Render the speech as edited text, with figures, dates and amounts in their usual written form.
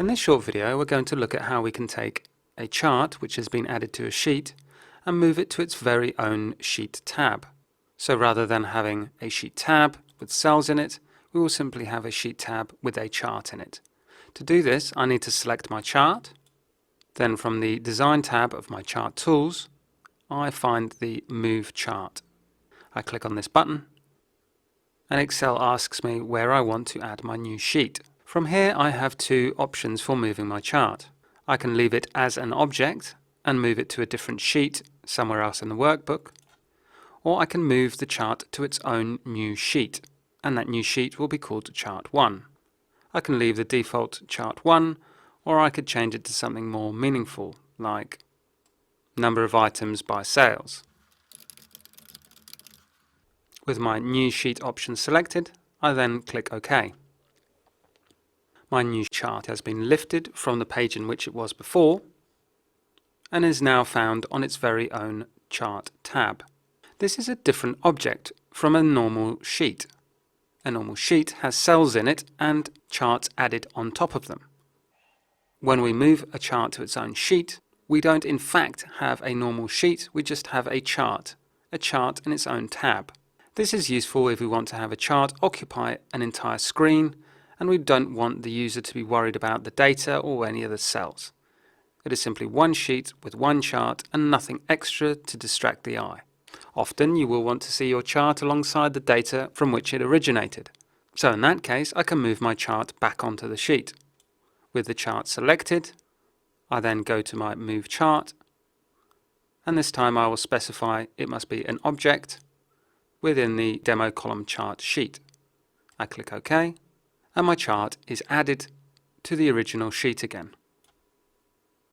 this short video we're going to look at how we can take a chart which has been added to a sheet and move it to its very own sheet tab. So rather than having a sheet tab with cells in it, we will simply have a sheet tab with a chart in it. To do this, I need to select my chart. Then from the Design tab of my Chart Tools, I find the Move Chart. I click on this button and Excel asks me where I want to add my new sheet. From here I have two options for moving my chart. I can leave it as an object and move it to a different sheet somewhere else in the workbook, or I can move the chart to its own new sheet, and that new sheet will be called Chart 1. I can leave the default Chart 1, or I could change it to something more meaningful, like number of items by sales. With my new sheet option selected, I then click OK. My new chart has been lifted from the page in which it was before and is now found on its very own Chart tab. This is a different object from a normal sheet. A normal sheet has cells in it and charts added on top of them. When we move a chart to its own sheet, we don't in fact have a normal sheet, we just have a chart in its own tab. This is useful if we want to have a chart occupy an entire screen and we don't want the user to be worried about the data or any other cells. It is simply one sheet with one chart and nothing extra to distract the eye. Often you will want to see your chart alongside the data from which it originated. So in that case, I can move my chart back onto the sheet. With the chart selected, I then go to my Move Chart, and this time I will specify it must be an object within the Demo Column Chart sheet. I click OK, and my chart is added to the original sheet again.